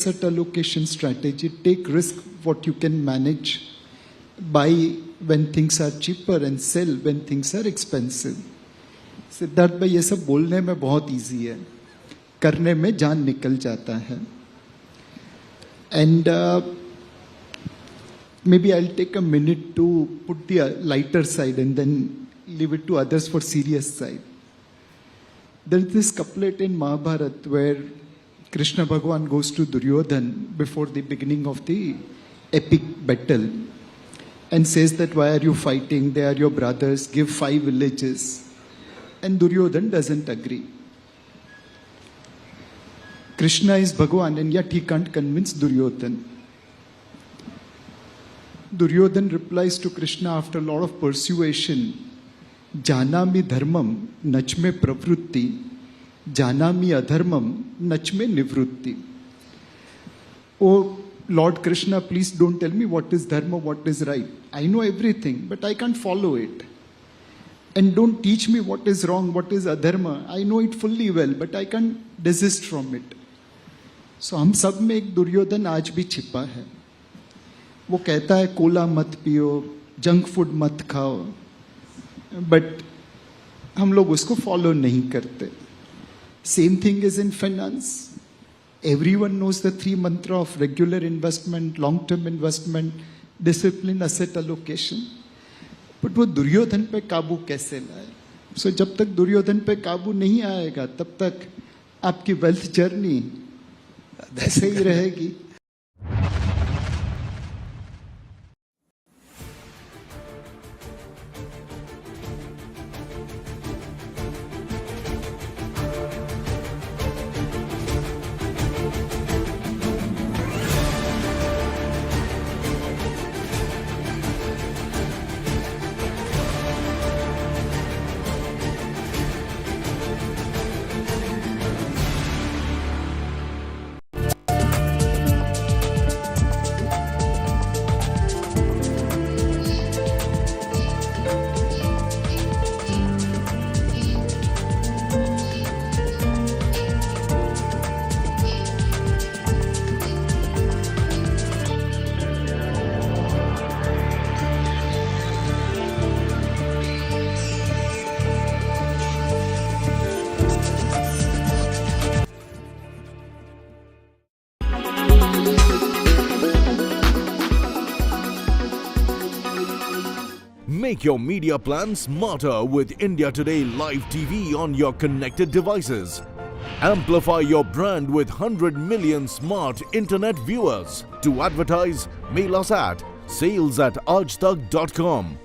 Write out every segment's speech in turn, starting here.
asset allocation strategy. Take risk what you can manage. Buy when things are cheaper and sell when things are expensive. Siddharth भाई ये सब बोलने में बहुत easy है, करने में जान निकल जाता है. And maybe I'll take a minute to put the lighter side and then leave it to others for serious side. There's this couplet in Mahabharata where Krishna Bhagavan goes to Duryodhan before the beginning of the epic battle and says that why are you fighting? They are your brothers, give 5 villages. And Duryodhan doesn't agree. Krishna is Bhagavan and yet he can't convince Duryodhan. Duryodhan replies to Krishna after a lot of persuasion, Janami dharmam nachme pravrutti, Janami adharmam nachme nivrutti. Oh Lord Krishna, please don't tell me what is dharma, what is right. I know everything, but I can't follow it. And don't teach me what is wrong, what is adharma. I know it fully well, but I can't desist from it. So हम सब में एक दुर्योधन आज भी छिपा है. वो कहता है कोला मत पियो, जंक फूड मत खाओ, बट हम लोग उसको फॉलो नहीं करते. Same thing is in finance. Everyone knows the 3 mantra of regular investment, long-term investment, discipline, asset allocation. But वो दुर्योधन पे काबू कैसे लाए? So जब तक दुर्योधन पे काबू नहीं आएगा, तब तक आपकी वेल्थ जर्नी वैसे ही रहेगी. Make your media plan smarter with India Today Live TV on your connected devices. Amplify your brand with 100 million smart internet viewers. To advertise, mail us at sales@aajtak.com.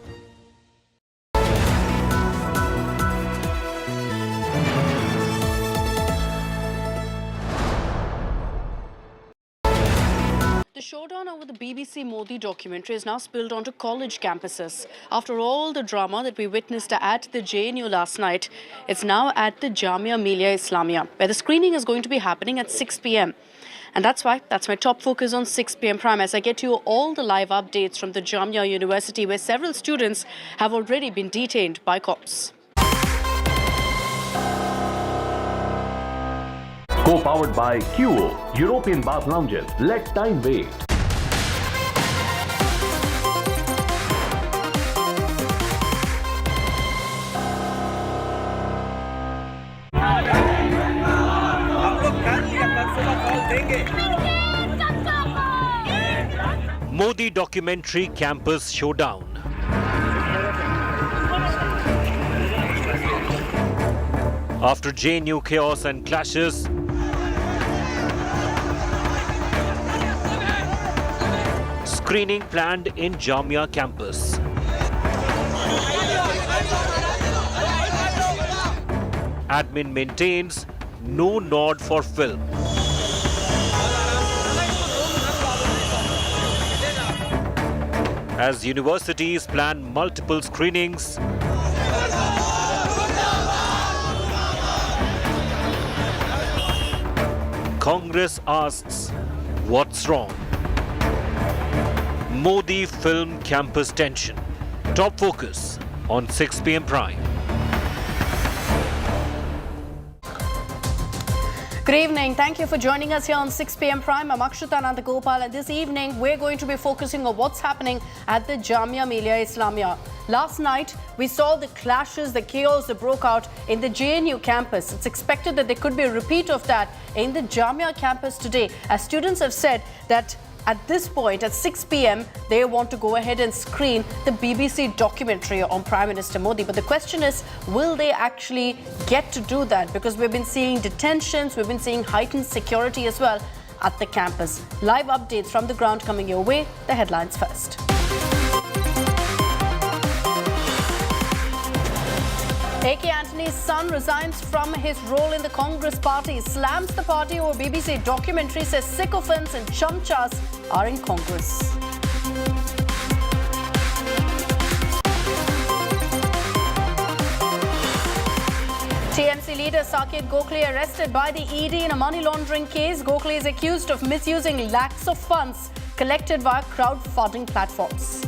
The showdown over the BBC Modi documentary is now spilled onto college campuses. After all the drama that we witnessed at the JNU last night, it's now at the Jamia Millia Islamia, where the screening is going to be happening at 6 p.m. And that's my top focus on 6 p.m. Prime, as I get you all the live updates from the Jamia University, where several students have already been detained by cops. Co-powered by QO, European Bath Lounges. Let time wait. Modi documentary campus showdown. After JNU chaos and clashes, screening planned in Jamia campus. Admin maintains no nod for film. As universities plan multiple screenings, Congress asks, what's wrong? Modi film campus tension. Top focus on 6 p.m. Prime. Good evening. Thank you for joining us here on 6 p.m. Prime. I'm Akshita Nandagopal, and this evening we're going to be focusing on what's happening at the Jamia Millia Islamia. Last night, we saw the clashes, the chaos that broke out in the JNU campus. It's expected that there could be a repeat of that in the Jamia campus today, as students have said that at this point, at 6 p.m., they want to go ahead and screen the BBC documentary on Prime Minister Modi. But the question is, will they actually get to do that? Because we've been seeing detentions, we've been seeing heightened security as well at the campus. Live updates from the ground coming your way. The headlines first. A.K. Antony's son resigns from his role in the Congress party, slams the party over BBC documentary, says sycophants and chamchas are in Congress. TMC leader Saket Gokhale arrested by the ED in a money laundering case. Gokhale is accused of misusing lakhs of funds collected via crowdfunding platforms.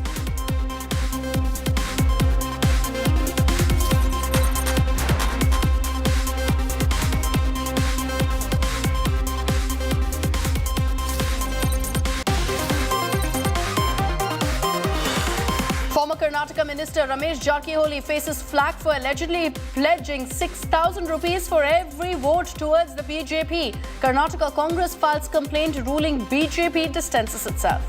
Former Karnataka Minister Ramesh Jarkiholi faces flak for allegedly pledging 6,000 rupees for every vote towards the BJP. Karnataka Congress files complaint ruling BJP distances itself.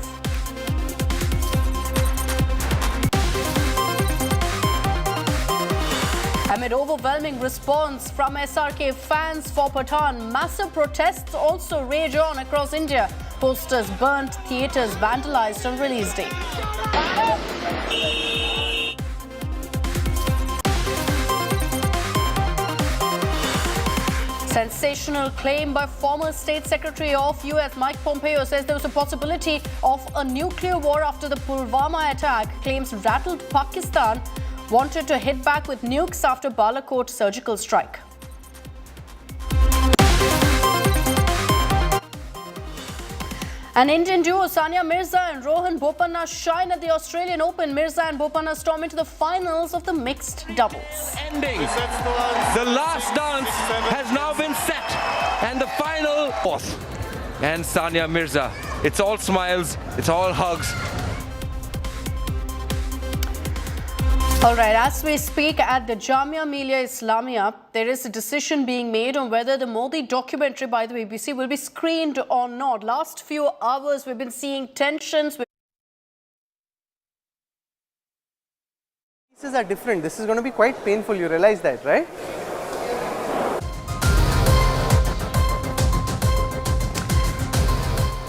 Amid overwhelming response from SRK fans for Pathan, massive protests also rage on across India. Posters burnt, theatres vandalized on release day. Sensational claim by former State Secretary of US Mike Pompeo says there was a possibility of a nuclear war after the Pulwama attack. Claims rattled Pakistan wanted to hit back with nukes after Balakot surgical strike. An Indian duo, Sania Mirza and Rohan Bopanna, shine at the Australian Open. Mirza and Bopanna storm into the finals of the mixed doubles. Ending. The last dance has now been set, and the final fourth. And Sania Mirza, it's all smiles, it's all hugs. All right, as we speak at the Jamia Millia Islamia, there is a decision being made on whether the Modi documentary by the BBC will be screened or not. Last few hours, we've been seeing tensions. Pieces are different. This is going to be quite painful. You realize that, right?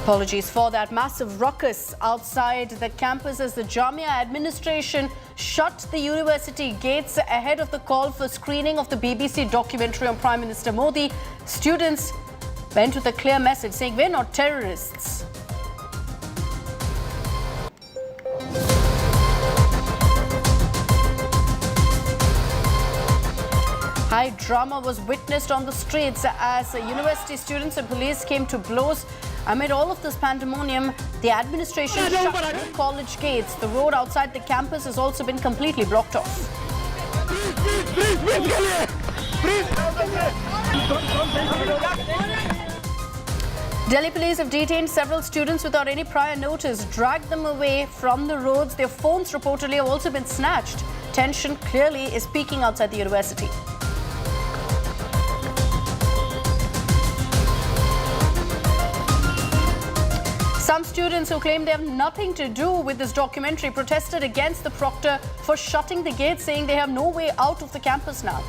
Apologies for that massive ruckus outside the campus as the Jamia administration shut the university gates ahead of the call for screening of the BBC documentary on Prime Minister Modi. Students went with a clear message saying, "We're not terrorists." High drama was witnessed on the streets as university students and police came to blows. Amid all of this pandemonium, the administration shut the college gates. The road outside the campus has also been completely blocked off. Delhi police have detained several students without any prior notice, dragged them away from the roads. Their phones reportedly have also been snatched. Tension clearly is peaking outside the university. Some students who claim they have nothing to do with this documentary protested against the proctor for shutting the gates, saying they have no way out of the campus now.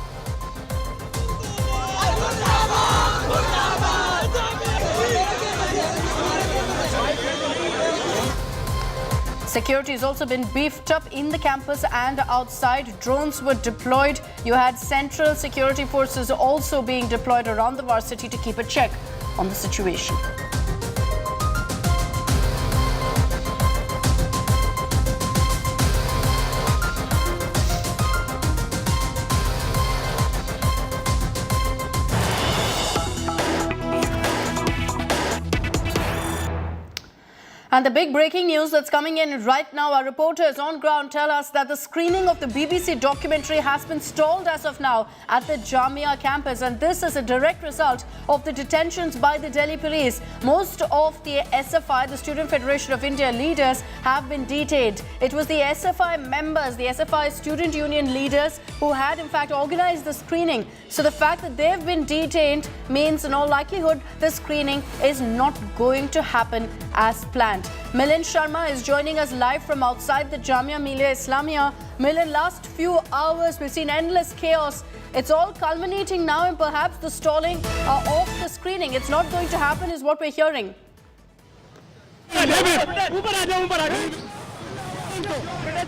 Security has also been beefed up in the campus and outside. Drones were deployed. You had central security forces also being deployed around the varsity to keep a check on the situation. And the big breaking news that's coming in right now, our reporters on ground tell us that the screening of the BBC documentary has been stalled as of now at the Jamia campus. And this is a direct result of the detentions by the Delhi police. Most of the SFI, the Student Federation of India leaders, have been detained. It was the SFI members, the SFI student union leaders who had in fact organized the screening. So the fact that they've been detained means in all likelihood the screening is not going to happen as planned. Milind Sharma is joining us live from outside the Jamia Millia Islamia. Milind, last few hours we've seen endless chaos. It's all culminating now in perhaps the stalling of the screening. It's not going to happen is what we're hearing.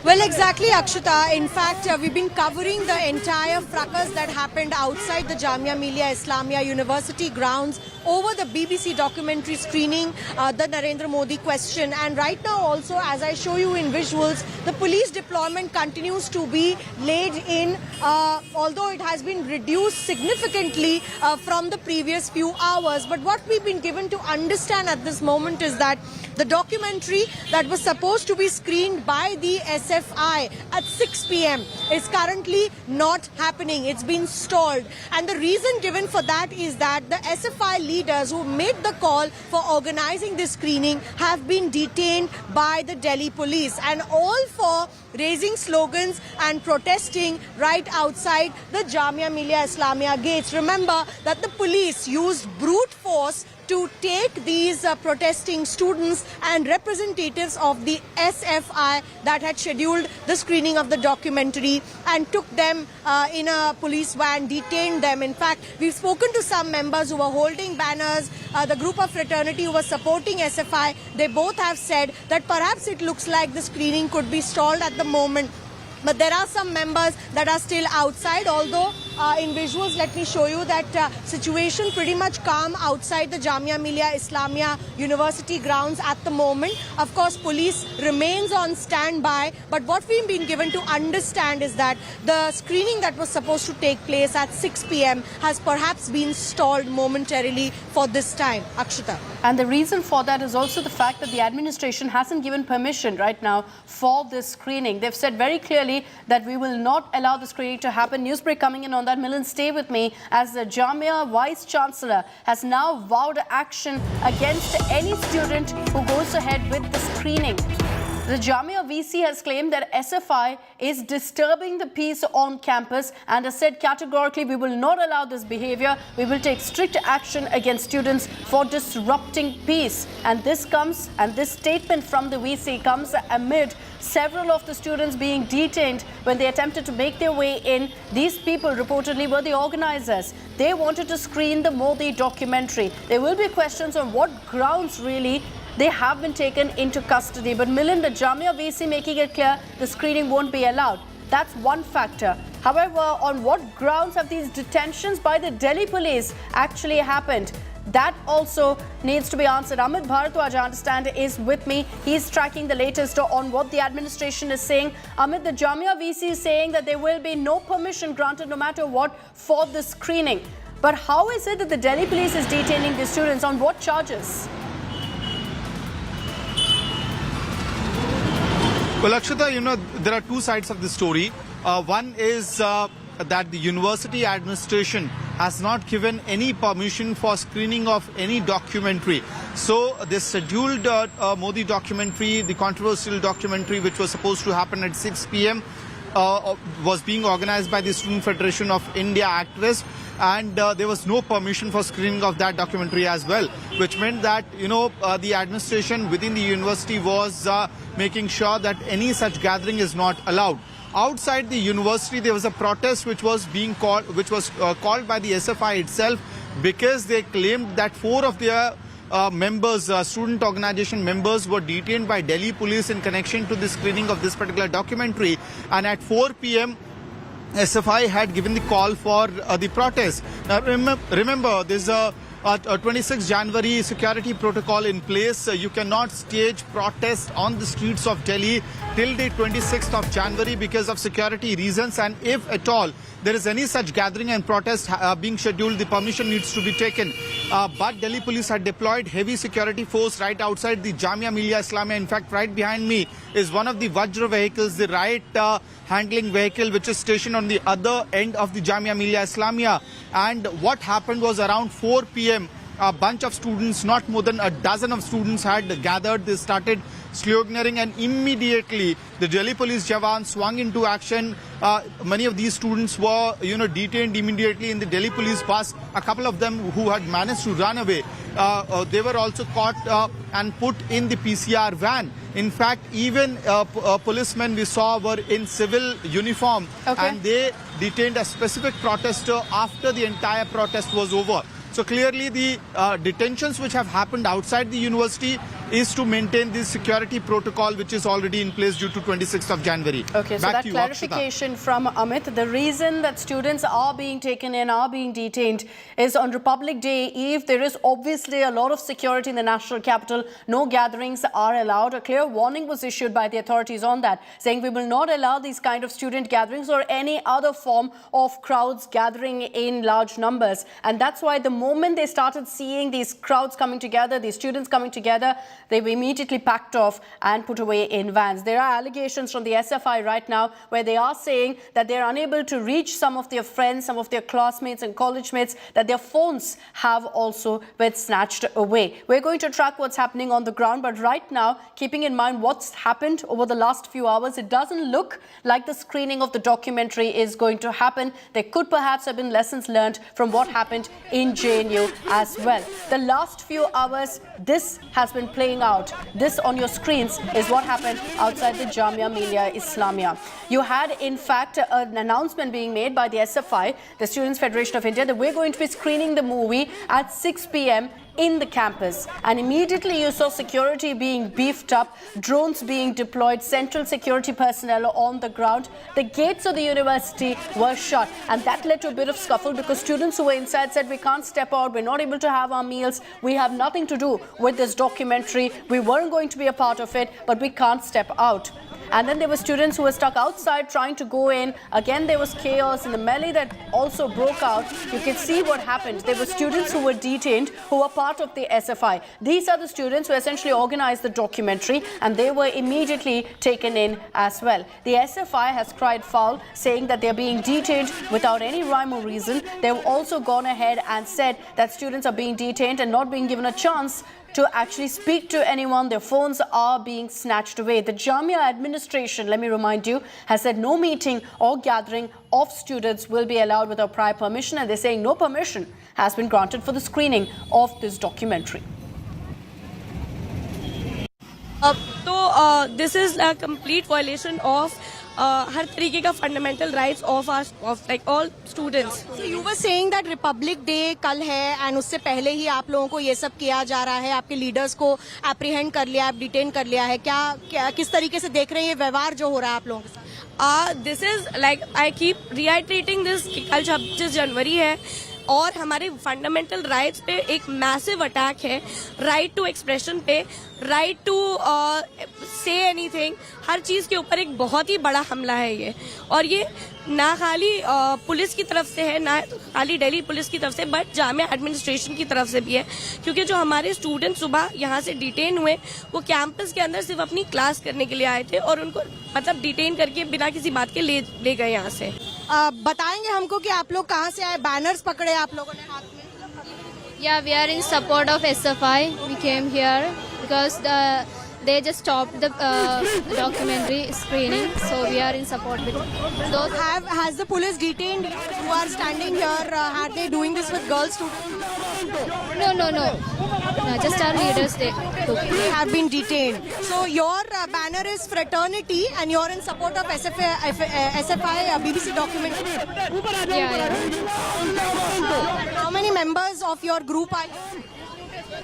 Well, exactly, Akshita. In fact, we've been covering the entire fracas that happened outside the Jamia Millia Islamia University grounds over the BBC documentary screening, the Narendra Modi question. And right now also, as I show you in visuals, the police deployment continues to be laid in, although it has been reduced significantly from the previous few hours. But what we've been given to understand at this moment is that the documentary that was supposed to be screened by the SFI at 6 p.m. is currently not happening. It's been stalled. And the reason given for that is that the SFI leaders who made the call for organizing this screening have been detained by the Delhi police, and all for raising slogans and protesting right outside the Jamia Millia Islamia gates. Remember that the police used brute force to take these protesting students and representatives of the SFI that had scheduled the screening of the documentary and took them in a police van, detained them. In fact, we've spoken to some members who were holding banners, the group of fraternity who was supporting SFI. They both have said that perhaps it looks like the screening could be stalled at the moment. But there are some members that are still outside, although in visuals, let me show you that situation pretty much calm outside the Jamia Millia Islamia University grounds at the moment. Of course, police remains on standby. But what we've been given to understand is that the screening that was supposed to take place at 6 p.m. has perhaps been stalled momentarily for this time. Akshita. And the reason for that is also the fact that the administration hasn't given permission right now for this screening. They've said very clearly that we will not allow the screening to happen. Newsbreak coming in on that. Milind, stay with me, as the Jamia Vice Chancellor has now vowed action against any student who goes ahead with the screening. The Jamia VC has claimed that SFI is disturbing the peace on campus and has said categorically we will not allow this behavior. We will take strict action against students for disrupting peace. And this statement from the VC comes amid several of the students being detained when they attempted to make their way in. These people reportedly were the organizers. They wanted to screen the Modi documentary. There will be questions on what grounds really they have been taken into custody. But Milind, the Jamia VC making it clear the screening won't be allowed. That's one factor. However, on what grounds have these detentions by the Delhi police actually happened? That also needs to be answered. Amit Bharadwaj, I understand, is with me. He's tracking the latest on what the administration is saying. Amit, the Jamia VC is saying that there will be no permission granted no matter what for the screening. But how is it that the Delhi police is detaining the students? On what charges? Well, Akshita, there are two sides of the story. One is that the university administration has not given any permission for screening of any documentary. So the scheduled Modi documentary, the controversial documentary which was supposed to happen at 6 p.m. Was being organized by the Student Federation of India actress, and there was no permission for screening of that documentary as well, which meant that the administration within the university was making sure that any such gathering is not allowed. Outside the university, there was a protest which was called by the SFI itself, because they claimed that 4 of their members, student organization members, were detained by Delhi police in connection to the screening of this particular documentary. And at 4 p.m. SFI had given the call for the protest. Now remember, there's a 26 January security protocol in place. You cannot stage protests on the streets of Delhi till the 26th of January because of security reasons. And if at all there is any such gathering and protest being scheduled, the permission needs to be taken. But Delhi police had deployed heavy security force right outside the Jamia Millia Islamia. In fact, right behind me is one of the Vajra vehicles, the riot handling vehicle, which is stationed on the other end of the Jamia Millia Islamia. And what happened was around 4 p.m. a bunch of students, not more than a dozen of students, had gathered. They started sloganeering, and immediately the Delhi police jawans swung into action. Many of these students were, detained immediately in the Delhi police bus. A couple of them who had managed to run away, they were also caught and put in the PCR van. In fact, even policemen we saw were in civil uniform, and they detained a specific protester after the entire protest was over. So clearly the detentions which have happened outside the university is to maintain the security protocol which is already in place due to 26th of January. Okay, so Back that to you, clarification from Amit, the reason that students are being taken in, are being detained is on Republic Day Eve. There is obviously a lot of security in the national capital. No gatherings are allowed. A clear warning was issued by the authorities on that, saying we will not allow these kind of student gatherings or any other form of crowds gathering in large numbers. And that's why the moment they started seeing these crowds coming together, these students coming together, they were immediately packed off and put away in vans. There are allegations from the SFI right now where they are saying that they're unable to reach some of their friends, some of their classmates and college mates, that their phones have also been snatched away. We're going to track what's happening on the ground, but right now, keeping in mind what's happened over the last few hours, it doesn't look like the screening of the documentary is going to happen. There could perhaps have been lessons learned from what happened in JNU as well. The last few hours, this has been playing out. This on your screens is what happened outside the Jamia Millia Islamia. You had, in fact, an announcement being made by the SFI, the Students' Federation of India, that we're going to be screening the movie at 6 p.m. in the campus, and immediately you saw security being beefed up, drones being deployed, central security personnel on the ground. The gates of the university were shut, and that led to a bit of scuffle because students who were inside said, we can't step out, we're not able to have our meals, we have nothing to do with this documentary, we weren't going to be a part of it, but we can't step out. And then there were students who were stuck outside trying to go in. Again, there was chaos, and the melee that also broke out. You can see what happened. There were students who were detained who were part of the SFI. These are the students who essentially organized the documentary, and they were immediately taken in as well. The SFI has cried foul, saying that they're being detained without any rhyme or reason. They've also gone ahead and said that students are being detained and not being given a chance to actually speak to anyone. Their phones are being snatched away. The Jamia administration, let me remind you, has said no meeting or gathering of students will be allowed without prior permission, and they're saying no permission has been granted for the screening of this documentary. So this is a complete violation of हर तरीके का fundamental rights of like all students. So you were saying that Republic Day कल है, and उससे पहले ही आप लोगों को ये सब किया जा रहा है, आपके लीडर्स को apprehend कर लिया, आप detain कर लिया है, क्या किस तरीके से देख रहे हैं ये व्यवहार जो हो रहा है आप लोगों के साथ? This is like I keep reiterating this. कल 26 जनवरी है और हमारे फंडामेंटल राइट्स पे एक मैसिव अटैक है. राइट टू एक्सप्रेशन पे, राइट टू से एनीथिंग, हर चीज़ के ऊपर एक बहुत ही बड़ा हमला है ये. और ये ना खाली पुलिस की तरफ से है, ना खाली दिल्ली पुलिस की तरफ से, बट जामिया एडमिनिस्ट्रेशन की तरफ से भी है. क्योंकि जो हमारे स्टूडेंट सुबह यहाँ से डिटेन हुए, वो कैंपस के अंदर सिर्फ अपनी क्लास करने के लिए आए थे और उनको मतलब डिटेन करके बिना किसी बात के ले गए यहाँ से. बताएंगे हमको कि आप लोग कहाँ से आए, बैनर्स पकड़े आप लोगों ने हाथ में? Yeah, we are in support of SFI. We came here because they just stopped the documentary screening, so we are in support with those. Has the police detained you who are standing here? Are they doing this with girls too? No, just our leaders, they have been detained. So your banner is fraternity and you're in support of SFI BBC documentary? Yeah. How many members of your group are here?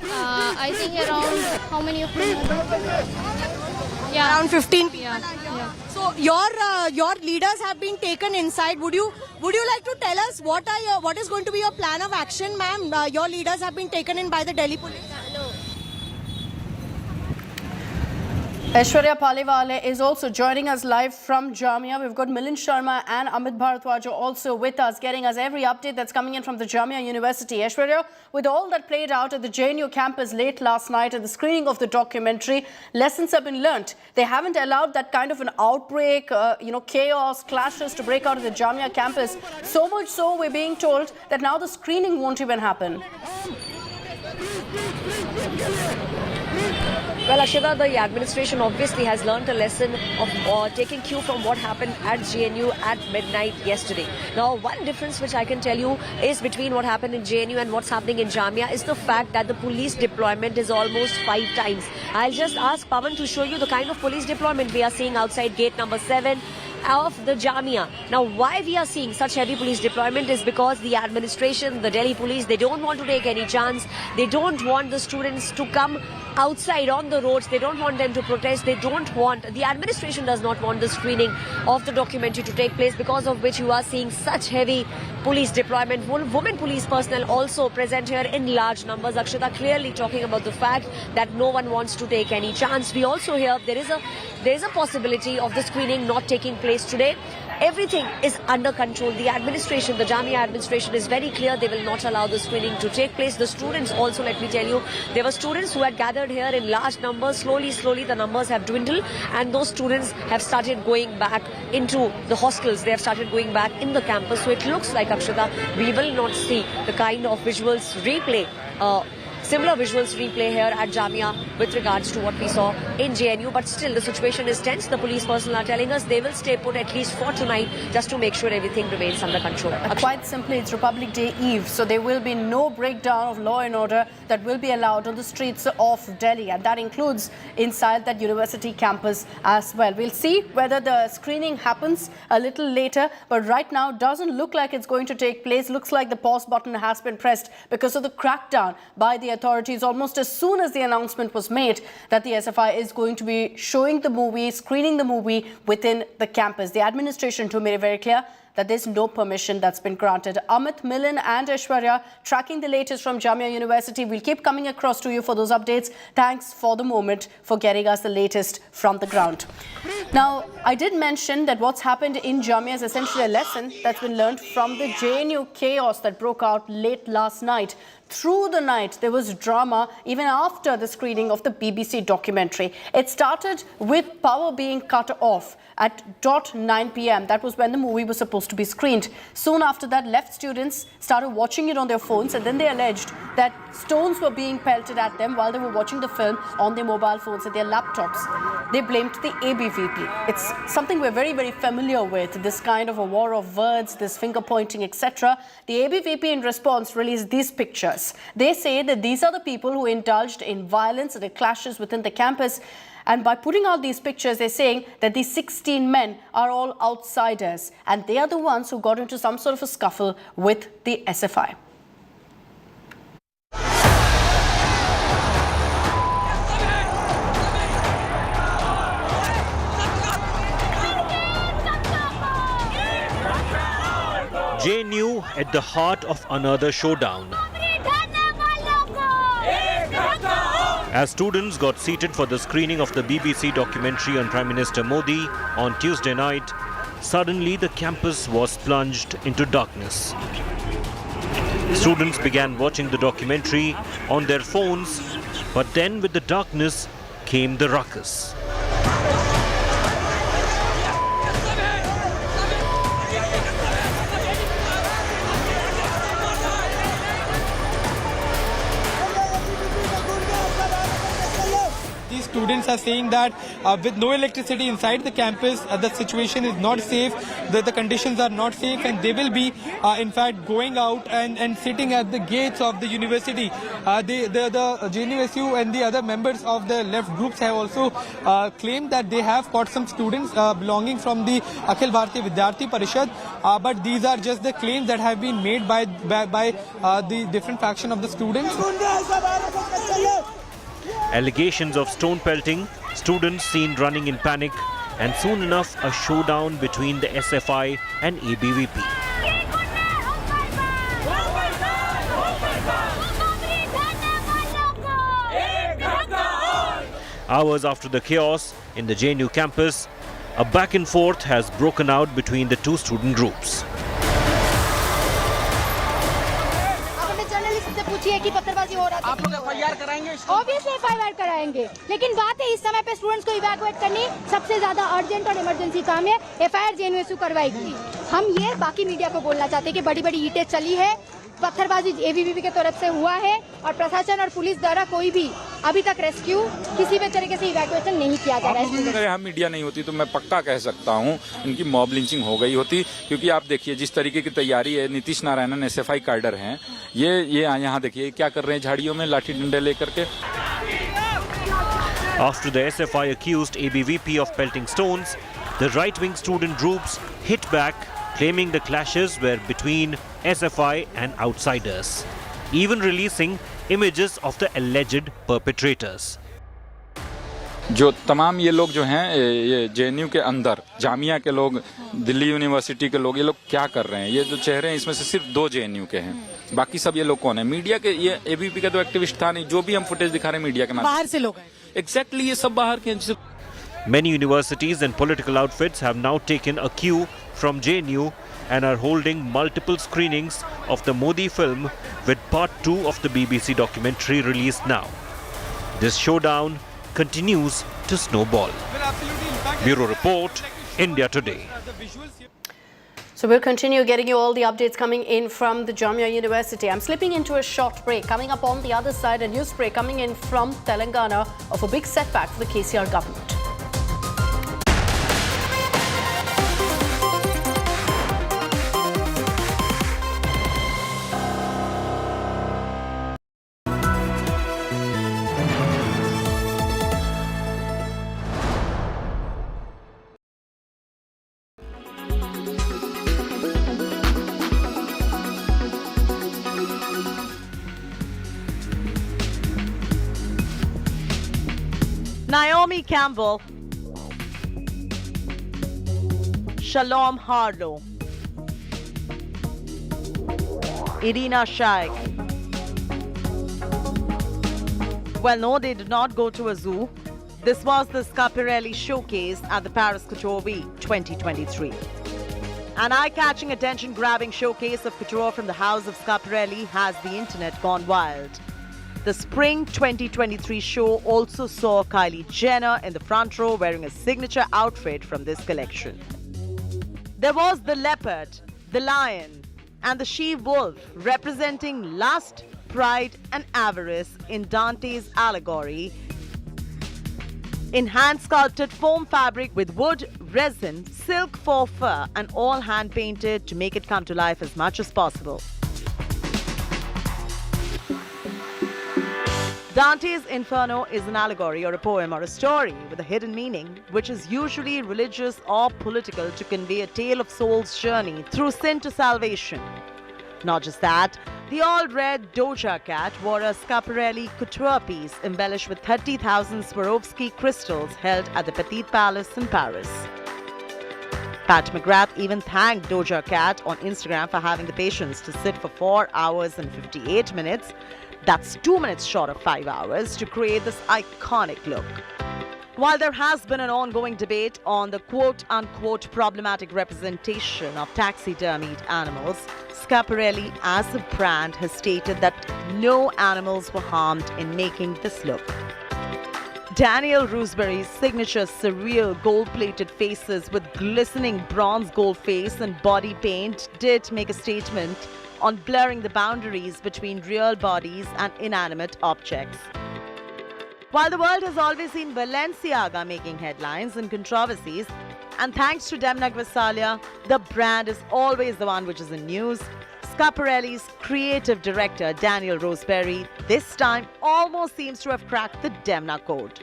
I think around, how many of you? Yeah. Around 15 people. Yeah. So your leaders have been taken inside. Would you like to tell us what is going to be your plan of action, ma'am? Your leaders have been taken in by the Delhi police. Aishwarya Paliwale is also joining us live from Jamia. We've got Milind Sharma and Amit Bharadwaj also with us, getting us every update that's coming in from the Jamia University. Aishwarya, with all that played out at the JNU campus late last night at the screening of the documentary, lessons have been learnt. They haven't allowed that kind of an outbreak, chaos, clashes to break out of the Jamia campus. So much so, we're being told that now the screening won't even happen. Well, Akshita, the administration obviously has learnt a lesson of taking cue from what happened at GNU at midnight yesterday. Now, one difference which I can tell you is between what happened in GNU and what's happening in Jamia is the fact that the police deployment is almost 5 times. I'll just ask Pawan to show you the kind of police deployment we are seeing outside gate number 7 of the Jamia. Now, why we are seeing such heavy police deployment is because the administration, the Delhi police, they don't want to take any chance. They don't want the students to come outside on the roads. They don't want them to protest. The administration does not want the screening of the documentary to take place, because of which you are seeing such heavy police deployment. Women police personnel also present here in large numbers. Akshita, clearly talking about the fact that no one wants to take any chance. We also hear there is a possibility of the screening not taking place today. Everything is under control. The administration, the Jamia administration is very clear. They will not allow the screening to take place. The students also, let me tell you, there were students who had gathered here in large numbers. Slowly the numbers have dwindled, and those students have started going back into the hostels. They have started going back in the campus. So it looks like, Akshita, we will not see the kind of visuals replay, similar visuals replay here at Jamia with regards to what we saw in JNU. But still, the situation is tense. The police personnel are telling us they will stay put at least for tonight just to make sure everything remains under control. Quite simply, it's Republic Day Eve, so there will be no breakdown of law and order that will be allowed on the streets of Delhi, and that includes inside that university campus as well. We'll see whether the screening happens a little later, but right now doesn't look like it's going to take place. Looks like the pause button has been pressed because of the crackdown by the authorities almost as soon as the announcement was made that the SFI is going to be showing the movie, screening the movie within the campus. The administration too made it very clear that there's no permission that's been granted. Amit, Milind and Aishwarya tracking the latest from Jamia University. We'll keep coming across to you for those updates. Thanks for the moment for getting us the latest from the ground. Now, I did mention that what's happened in Jamia is essentially a lesson that's been learned from the JNU chaos that broke out late last night. Through the night, there was drama even after the screening of the BBC documentary. It started with power being cut off at 9 p.m. That was when the movie was supposed to be screened. Soon after that, left students started watching it on their phones, and then they alleged that stones were being pelted at them while they were watching the film on their mobile phones and their laptops. They blamed the ABVP. It's something we're very, very familiar with, this kind of a war of words, this finger pointing, etc. The ABVP in response released these pictures. They say that these are the people who indulged in violence and the clashes within the campus. And by putting out these pictures, they're saying that these 16 men are all outsiders, and they are the ones who got into some sort of a scuffle with the SFI. JNU at the heart of another showdown. As students got seated for the screening of the BBC documentary on Prime Minister Modi on Tuesday night, suddenly the campus was plunged into darkness. Students began watching the documentary on their phones, but then with the darkness came the ruckus. Students are saying that with no electricity inside the campus, the situation is not safe, that the conditions are not safe, and they will be in fact going out and sitting at the gates of the university. The JNUSU and the other members of the left groups have also claimed that they have caught some students belonging from the Akhil Bharatiya Vidyarthi Parishad, but these are just the claims that have been made by the different faction of the students. Allegations of stone pelting, students seen running in panic, and soon enough a showdown between the SFI and ABVP. Hours after the chaos in the JNU campus, a back and forth has broken out between the two student groups. आप लोग FIR कराएंगे? Obviously FIR कराएंगे, लेकिन बात है इस समय पे स्टूडेंट्स को इवैक्यूएट करनी सबसे ज्यादा अर्जेंट और इमरजेंसी काम है। FIR JNU करवाएगी। हम ये बाकी मीडिया को बोलना चाहते हैं कि बड़ी बड़ी ईंटें चली है, पत्थरबाजी ABVP के तरफ से हुआ है और प्रशासन और पुलिस द्वारा कोई भी अभी तक रेस्क्यू किसी भी तरीके से इवैक्यूएशन नहीं किया जा रहा है। अगर यहाँ मीडिया नहीं होती तो मैं पक्का कह सकता हूँ इनकी मॉब लिंचिंग हो गई होती, क्योंकि आप देखिए जिस तरीके की तैयारी है, नीतीश नारायणन SFI कैडर हैं, ये यहाँ देखिए क्या कर रहे हैं झाड़ियों में लाठी डंडे लेकर के। After the SFI accused ABVP of pelting stones, the right-wing student groups hit back, claiming the clashes were between SFI and outsiders, even releasing images of the alleged perpetrators. जो तमाम ये लोग जो हैं ये JNU के अंदर, जामिया के लोग, दिल्ली यूनिवर्सिटी के लोग, ये लोग क्या कर रहे हैं? ये जो चेहरे हैं इसमें से सिर्फ 2 JNU के हैं, बाकी सब ये लोग कौन है? मीडिया के, ये ABVP का तो एक्टिविस्ट था नहीं, जो भी हम फुटेज दिखा रहे हैं मीडिया के माध्यम से बाहर से लोग हैं। एग्जैक्टली ये सब बाहर के हैं। Many universities and political outfits have now taken a cue from JNU and are holding multiple screenings of the Modi film, with part 2 of the BBC documentary released now. This showdown continues to snowball. Bureau Report, India Today. So we'll continue getting you all the updates coming in from the Jamia University. I'm slipping into a short break. Coming up on the other side, a news break coming in from Telangana of a big setback for the KCR government. Naomi Campbell, Shalom Harlow, Irina Shayk. Well, no, they did not go to a zoo. This was the Schiaparelli showcase at the Paris Couture Week 2023. An eye-catching, attention-grabbing showcase of couture from the house of Schiaparelli has the internet gone wild. The Spring 2023 show also saw Kylie Jenner in the front row wearing a signature outfit from this collection. There was the leopard, the lion, and the she-wolf representing lust, pride, and avarice in Dante's allegory in hand-sculpted foam fabric with wood, resin, silk faux fur, and all hand-painted to make it come to life as much as possible. Dante's Inferno is an allegory or a poem or a story with a hidden meaning, which is usually religious or political, to convey a tale of soul's journey through sin to salvation. Not just that, the all-red Doja Cat wore a Schiaparelli couture piece embellished with 30,000 Swarovski crystals held at the Petit Palace in Paris. Pat McGrath even thanked Doja Cat on Instagram for having the patience to sit for 4 hours and 58 minutes. That's 2 minutes short of 5 hours to create this iconic look. While there has been an ongoing debate on the quote-unquote problematic representation of taxidermied animals, Schiaparelli as a brand has stated that no animals were harmed in making this look. Daniel Roosberry's signature surreal gold-plated faces with glistening bronze gold face and body paint did make a statement on blurring the boundaries between real bodies and inanimate objects. While the world has always seen Balenciaga making headlines and controversies, and thanks to Demna Gvasalia, the brand is always the one which is in news, Schiaparelli's creative director Daniel Roseberry this time almost seems to have cracked the Demna code.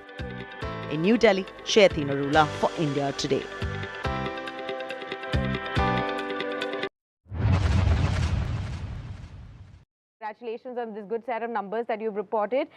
In New Delhi, Chaiti Narula for India Today. Congratulations on this good set of numbers that you've reported.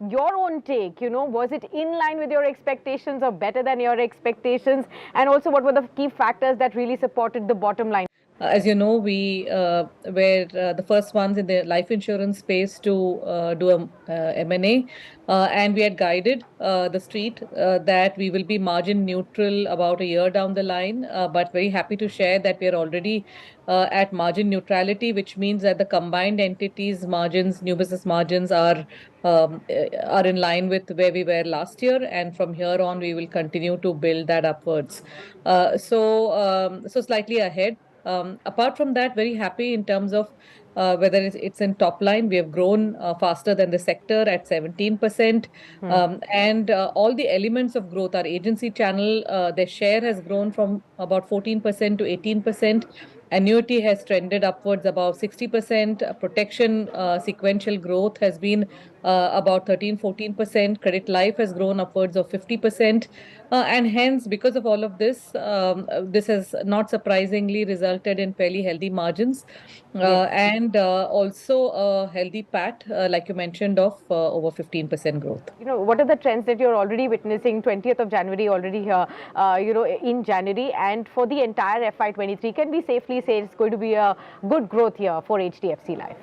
Your own take, was it in line with your expectations or better than your expectations? And also, what were the key factors that really supported the bottom line? As you know, we were the first ones in the life insurance space to do a M&A, and we had guided the street that we will be margin neutral about a year down the line. But very happy to share that we are already at margin neutrality, which means that the combined entities' margins, new business margins, are in line with where we were last year, and from here on we will continue to build that upwards. So slightly ahead. Apart from that, very happy in terms of whether it's in top line. We have grown faster than the sector at 17%. And all the elements of growth, our agency channel, their share has grown from about 14% to 18%. Annuity has trended upwards about 60%. Protection sequential growth has been about 13-14%. Credit life has grown upwards of 50%. And hence, because of all of this, this has not surprisingly resulted in fairly healthy margins and also a healthy PAT, like you mentioned, of over 15% growth. What are the trends that you're already witnessing? 20th of January already here, in January, and for the entire FY23, can we safely say it's going to be a good growth year for HDFC Life?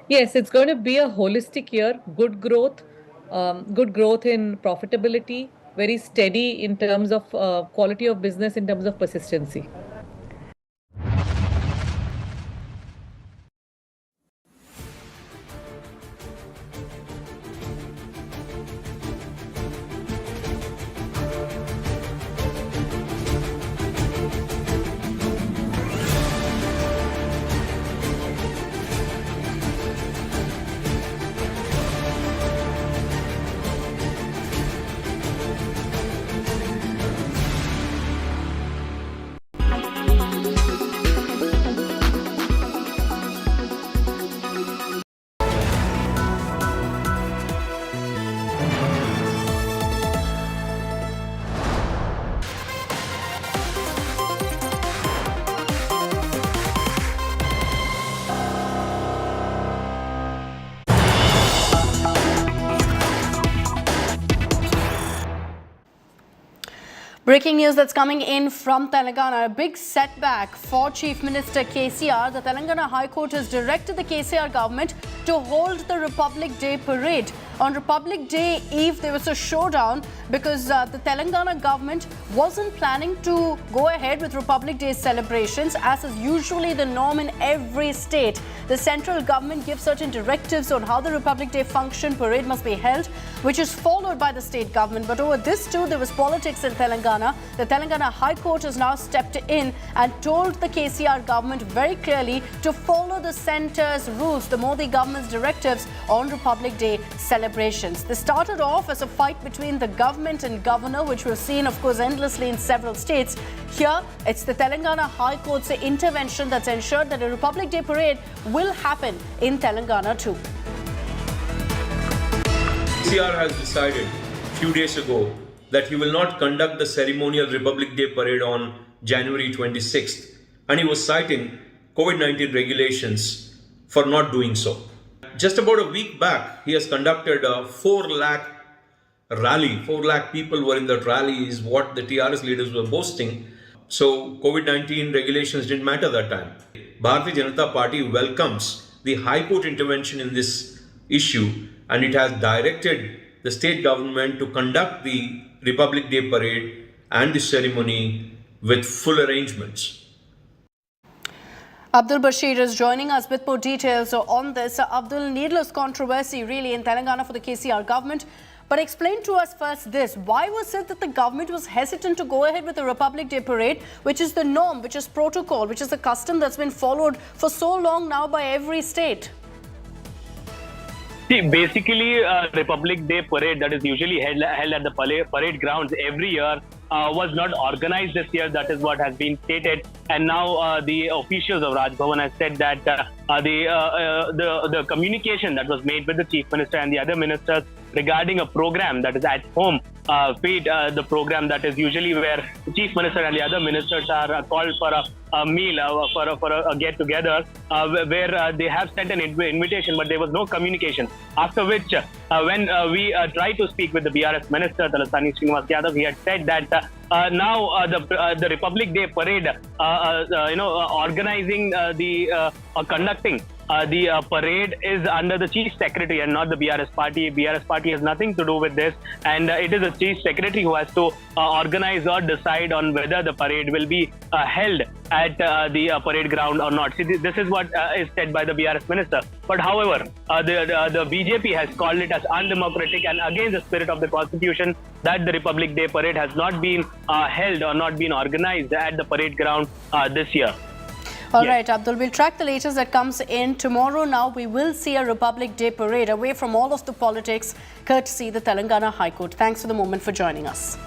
Yes, it's going to be a holistic year. Good growth in profitability, very steady in terms of quality of business, in terms of persistency. Breaking news that's coming in from Telangana. A big setback for Chief Minister KCR. The Telangana High Court has directed the KCR government to hold the Republic Day parade. On Republic Day Eve, there was a showdown because the Telangana government wasn't planning to go ahead with Republic Day celebrations, as is usually the norm in every state. The central government gives certain directives on how the Republic Day function parade must be held, which is followed by the state government. But over this too, there was politics in Telangana. The Telangana High Court has now stepped in and told the KCR government very clearly to follow the centre's rules, the Modi government's directives on Republic Day celebrations. This started off as a fight between the government and governor, which we've seen, of course, endlessly in several states. Here, it's the Telangana High Court's intervention that's ensured that a Republic Day parade will happen in Telangana too. KCR has decided a few days ago that he will not conduct the ceremonial Republic Day parade on January 26th, and he was citing COVID-19 regulations for not doing so. Just about a week back, he has conducted a 4 lakh rally. 4 lakh people were in that rally, is what the TRS leaders were boasting. So COVID-19 regulations didn't matter that time. Bharatiya Janata Party welcomes the High Court intervention in this issue, and it has directed the state government to conduct the Republic Day parade and the ceremony with full arrangements. Abdul Bashir is joining us with more details on this. Abdul, needless controversy really in Telangana for the KCR government. But explain to us first this. Why was it that the government was hesitant to go ahead with the Republic Day parade, which is the norm, which is protocol, which is a custom that's been followed for so long now by every state? See, basically, Republic Day parade that is usually held at the parade grounds every year was not organized this year. That is what has been stated. And now the officials of Raj Bhavan have said that the communication that was made with the Chief Minister and the other ministers regarding a program that is at home feed, the program that is usually where the Chief Minister and the other ministers are called for a meal, for a get-together, where they have sent an invitation, but there was no communication. After which, when we tried to speak with the BRS Minister, Talasani Srinivas Yadav, he had said that now the Republic Day parade, organizing conducting the parade is under the Chief Secretary and not the BRS party. BRS party has nothing to do with this, and it is the Chief Secretary who has to organize or decide on whether the parade will be held at the parade ground or not. See, this is what is said by the BRS minister. But however, the BJP has called it as undemocratic and against the spirit of the constitution that the Republic Day parade has not been held or not been organized at the parade ground this year. All right, Abdul, we'll track the latest that comes in tomorrow. Now we will see a Republic Day parade away from all of the politics, courtesy the Telangana High Court. Thanks for the moment for joining us.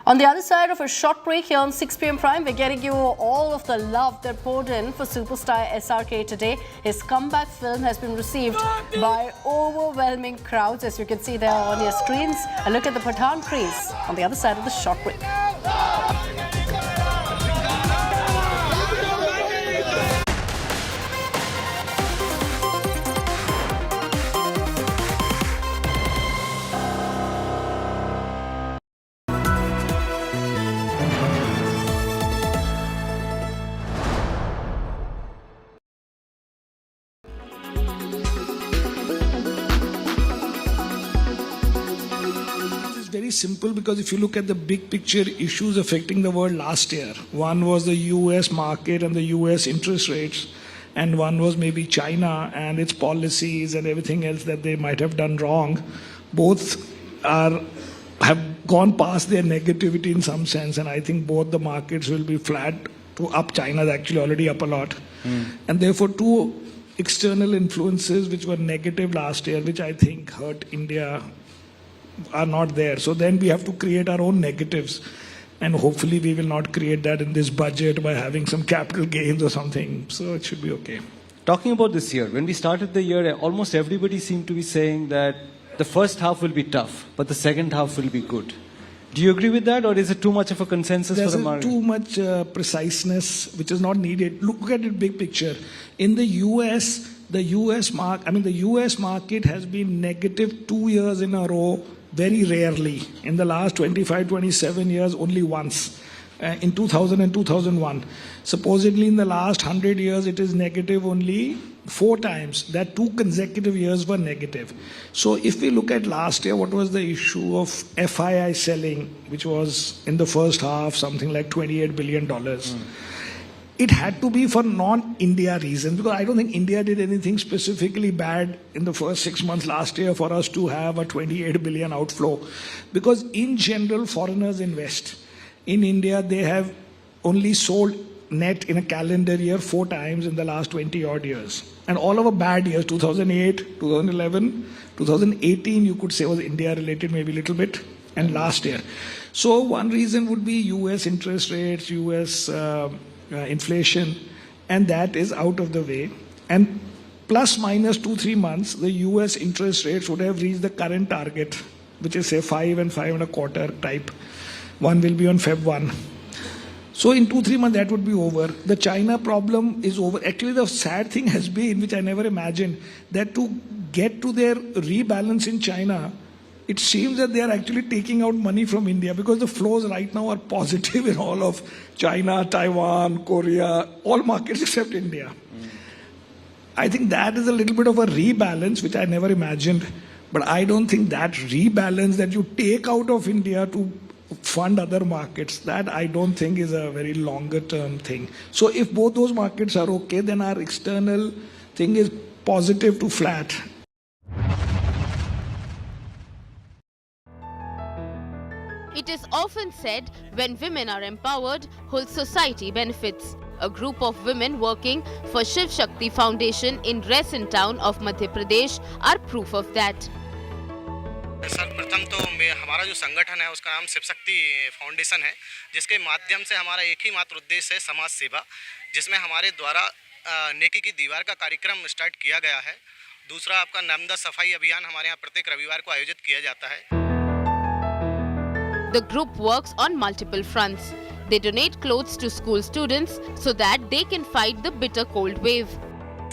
On the other side of a short break here on 6 p.m. Prime, we're getting you all of the love that poured in for superstar SRK today. His comeback film has been received by overwhelming crowds, as you can see there on your screens. A look at the Pathan craze on the other side of the short break. Very simple, because if you look at the big picture issues affecting the world last year, one was the US market and the US interest rates, and one was maybe China and its policies and everything else that they might have done wrong. Both have gone past their negativity in some sense, and I think both the markets will be flat to up. China is actually already up a lot. And therefore two external influences which were negative last year, which I think hurt India, are not there. So then we have to create our own negatives, and hopefully we will not create that in this budget by having some capital gains or something. So it should be okay. Talking about this year, when we started the year, almost everybody seemed to be saying that the first half will be tough, but the second half will be good. Do you agree with that, or is it too much of a consensus for the market? Too much preciseness, which is not needed. Look at it big picture. In the US, the US market has been negative 2 years in a row, very rarely. In the last 25, 27 years, only once, in 2000 and 2001. Supposedly in the last 100 years, it is negative only 4 times. That 2 consecutive years were negative. So if we look at last year, what was the issue of FII selling, which was in the first half, something like $28 billion. It had to be for non-India reasons, because I don't think India did anything specifically bad in the first 6 months last year for us to have a 28 billion outflow. Because in general, foreigners invest. In India, they have only sold net in a calendar year 4 times in the last 20 odd years. And all of our bad years, 2008, 2011, 2018, you could say was India related maybe a little bit, and last year. So one reason would be US interest rates, US inflation, and that is out of the way. And plus minus 2-3 months, the US interest rates would have reached the current target, which is say 5 and 5.25 type. One will be on Feb 1. So in 2-3 months that would be over. The China problem is over. Actually the sad thing has been, which I never imagined, that to get to their rebalance in China, it seems that they are actually taking out money from India, because the flows right now are positive in all of China, Taiwan, Korea, all markets except India. I think that is a little bit of a rebalance, which I never imagined. But I don't think that rebalance that you take out of India to fund other markets, that I don't think is a very longer term thing. So if both those markets are okay, then our external thing is positive to flat. It is often said, when women are empowered, whole society benefits. A group of women working for Shiv Shakti Foundation in Resin town of Madhya Pradesh are proof of that. सर्वप्रथम तो हमारा जो संगठन है उसका नाम Shiv Shakti foundation है, जिसके माध्यम से हमारा एक ही मात्र उद्देश्य है समाज सेवा, जिसमें हमारे द्वारा नेकी की दीवार का कार्यक्रम स्टार्ट किया गया है। दूसरा आपका नर्मदा सफाई अभियान हमारे यहाँ प्रत्येक रविवार को आयोजित किया जाता है। The group works on multiple fronts. They donate clothes to school students so that they can fight the bitter cold wave.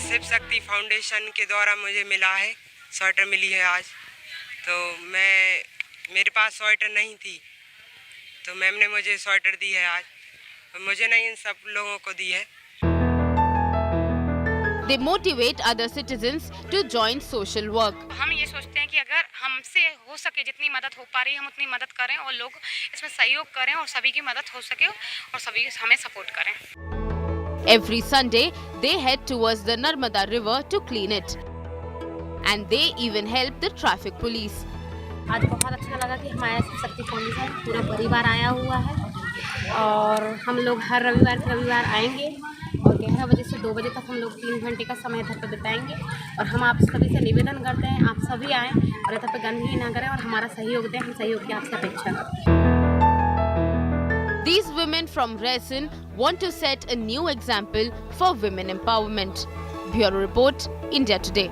Shiv Shakti foundation के द्वारा मुझे मिला है, स्वेटर मिली है आज। तो मेरे पास स्वेटर नहीं थी, तो मैम ने मुझे स्वेटर दी है आज। मुझे नहीं, इन सब लोगों को दी है। They motivate other citizens to join social work. हम ये सोचते हैं कि अगर हमसे हो सके जितनी मदद हो पा रही है हम उतनी मदद करें और लोग इसमें सहयोग करें और सभी की मदद हो सके और सभी हमें सपोर्ट करें। Every Sunday, they head towards the Narmada river to clean it. And they even help the traffic police. आज बहुत अच्छा लगा कि हमारे शक्ति फाउंडेशन पूरा परिवार आया हुआ है और हम लोग हर रविवार आएंगे और 11 बजे से 2 बजे तक हम लोग 3 घंटे का समय इधर पर बिताएंगे। और हम आप सभी से निवेदन करते हैं आप सभी आएँ और इधर पर गंदगी ना करें और हमारा सहयोग दें। हम सहयोग की आपसे अपेक्षा करते हैं। These women from Resin want to set a new example for women empowerment. Bureau Report, India Today.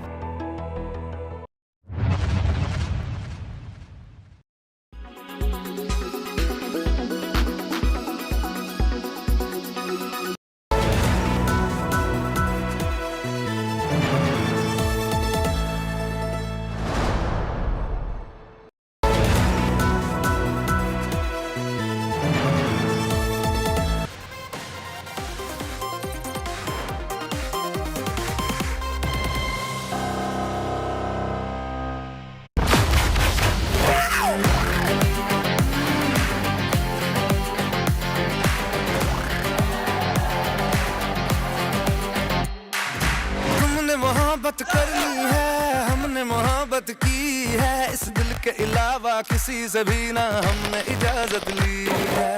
मोहब्बत करनी है, हमने मोहब्बत की है, इस दिल के अलावा किसी से भी ना हमने इजाजत ली है।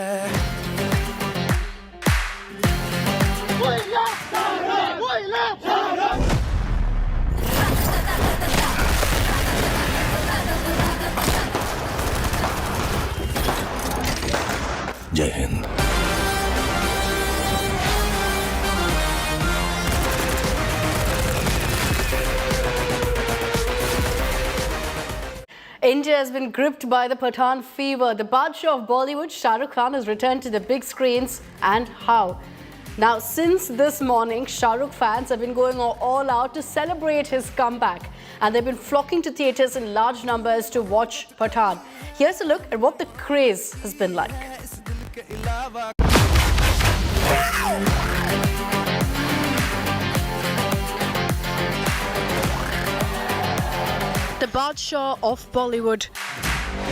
जय Hind. India has been gripped by the Pathan fever. The Badshah of Bollywood, Shah Rukh Khan, has returned to the big screens, and how? Now, since this morning, Shah Rukh fans have been going all out to celebrate his comeback, and they've been flocking to theatres in large numbers to watch Pathan. Here's a look at what the craze has been like. The Badshah of Bollywood.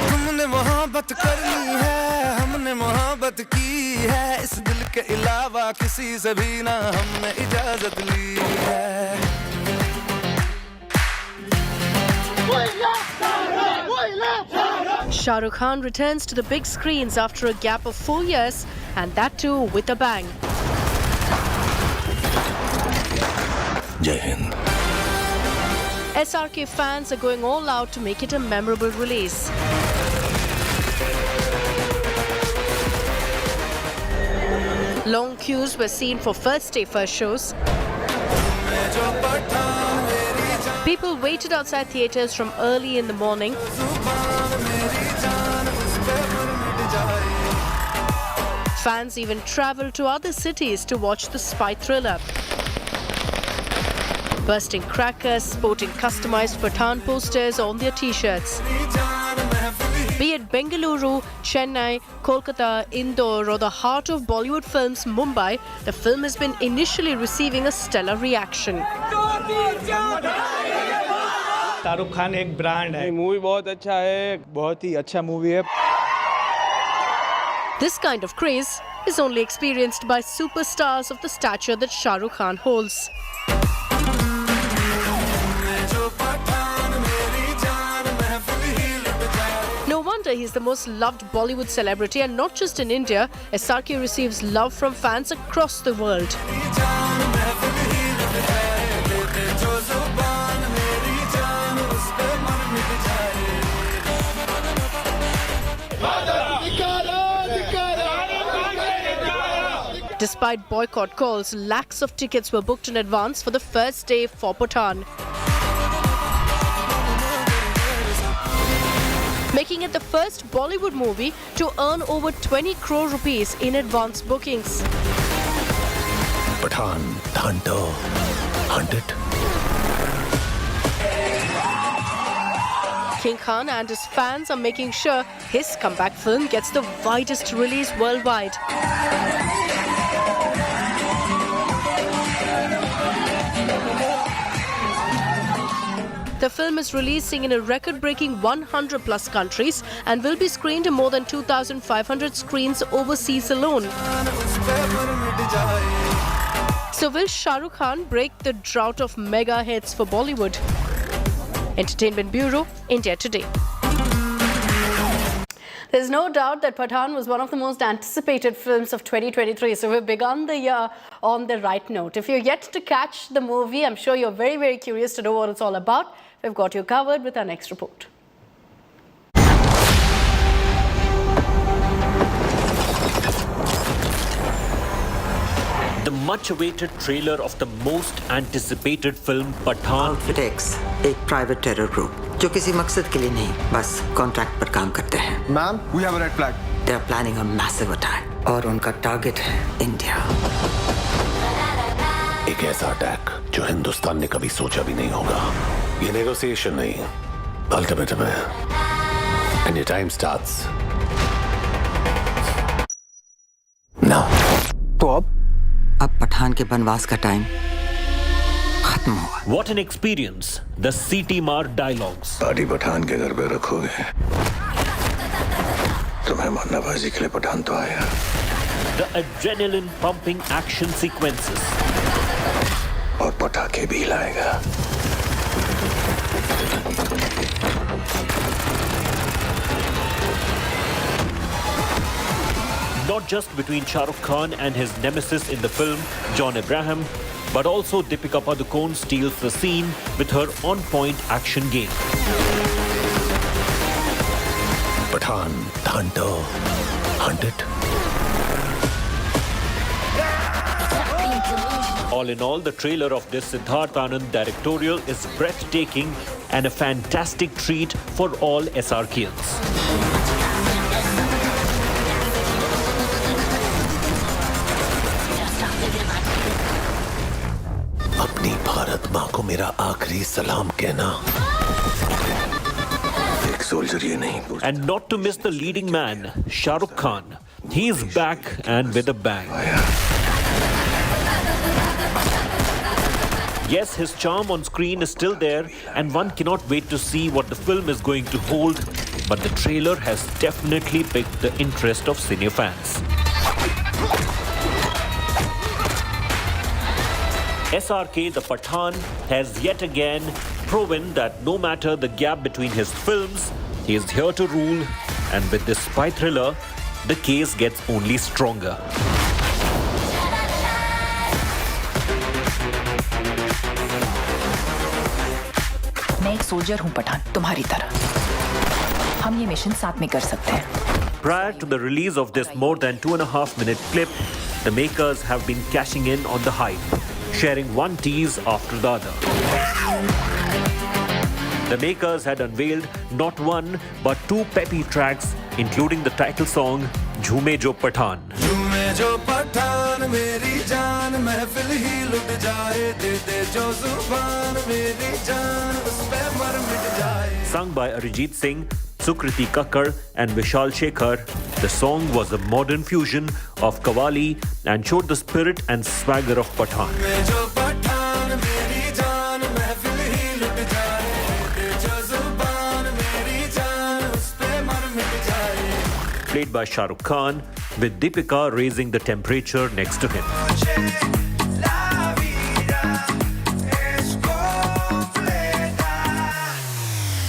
हमने मोहब्बत करनी है, हमने मोहब्बत की है, इस दिल के अलावा किसी से भी ना हमने इजाजत ली है। Shah Rukh Khan returns to the big screens after a gap of 4 years, and that too with a bang. Jai Hind. SRK fans are going all out to make it a memorable release. Long queues were seen for first day first shows. People waited outside theatres from early in the morning. Fans even travelled to other cities to watch the spy thriller. Bursting crackers, sporting customized Pathan posters on their t-shirts. Be it Bengaluru, Chennai, Kolkata, Indore or the heart of Bollywood films, Mumbai, the film has been initially receiving a stellar reaction. Shahrukh Khan एक brand है, movie बहुत अच्छा है, बहुत ही अच्छा movie है। This kind of craze is only experienced by superstars of the stature that Shah Rukh Khan holds. No wonder he's the most loved Bollywood celebrity, and not just in India. SRK receives love from fans across the world. Despite boycott calls, lakhs of tickets were booked in advance for the first day for Pathan. making it the first Bollywood movie to earn over 20 crore rupees in advance bookings. Pathaan, Hunter, hunt it. King Khan and his fans are making sure his comeback film gets the widest release worldwide. The film is releasing in a record-breaking 100 plus countries and will be screened in more than 2,500 screens overseas alone. So will Shah Rukh Khan break the drought of mega hits for Bollywood? Entertainment Bureau, India Today. There's no doubt that Pathaan was one of the most anticipated films of 2023. So we've begun the year on the right note. If you're yet to catch the movie, I'm sure you're very, very curious to know what it's all about. We've got you covered with our next report. The much-awaited trailer of the most anticipated film Pathaan. Outfit X, एक private terror group, जो किसी मकसद के लिए नहीं, बस contract पर काम करते हैं. Ma'am, we have a red flag. They are planning a massive attack, और उनका टारगेट है इंडिया. एक ऐसा अटैक जो हिंदुस्तान ने कभी सोचा भी नहीं होगा. ये नेगोशिएशन नहीं, अल्टीमेटम है. And your time starts now. तो अब पठान के बनवास का टाइम खत्म हुआ. What an experience! The CT Mark dialogues. Party Pathan के घर पे रखोगे तो मेहमान नवाजी के लिए पठान तो आया. The adrenaline-pumping action sequences. और पटाखे भी लाएगा. Not just between Shah Rukh Khan and his nemesis in the film, John Abraham, but also Deepika Padukone steals the scene with her on-point action game. Pathaan, the hunter, hunt it. All in all, the trailer of this Siddharth Anand directorial is breathtaking and a fantastic treat for all SRKians. अपनी भारत माँ को मेरा आखिरी सलाम कहना. एक soldier ये नहीं पूछता. And not to miss the leading man, Shah Rukh Khan. He is back and with a bang. Yes, his charm on screen is still there and one cannot wait to see what the film is going to hold. But the trailer has definitely piqued the interest of cine fans. SRK, the Pathaan, has yet again proven that no matter the gap between his films, he is here to rule, and with this spy thriller, the case gets only stronger. मैं एक soldier हूं पठान, तुम्हारी तरह. हम ये mission साथ में कर सकते हैं. Prior to the release of this more than 2.5-minute clip, the makers have been cashing in on the hype, sharing one tease after the other. The makers had unveiled not one but 2 peppy tracks, including the title song "Jhume Jo Pathaan." झूमे जो पठान मेरी जान महफिल ही लुट जाए दे दे जो जुबान मेरी जान उस पे मर मिट जाए. Sung by Arijit Singh, Sukriti Kakkar and Vishal Shekhar, the song was a modern fusion of Qawwali and showed the spirit and swagger of Pathaan. Played by Shah Rukh Khan, with Deepika raising the temperature next to him.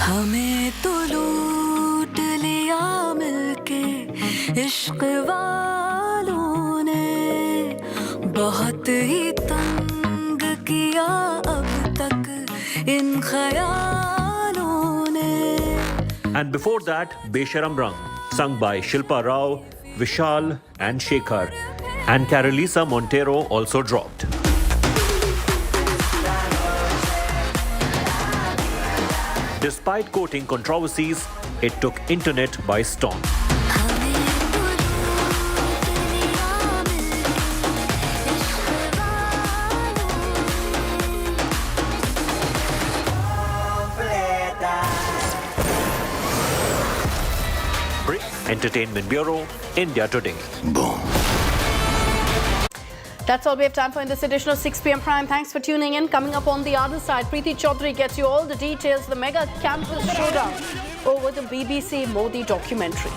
हमें तो लूट लिया मिलके इश्क वालों ने बहुत ही तंग किया अब तक इन ख्यालों ने. And before that, Besharam Rang, sung by Shilpa Rao, Vishal and Shekhar, and Carolisa Montero also dropped. Despite courting controversies, it took internet by storm. Entertainment Bureau, India Today. Boom. That's all we have time for in this edition of 6 p.m. Prime. Thanks for tuning in. Coming up on the other side, Preeti Chaudhary gets you all the details, the mega campus showdown over the BBC Modi documentary.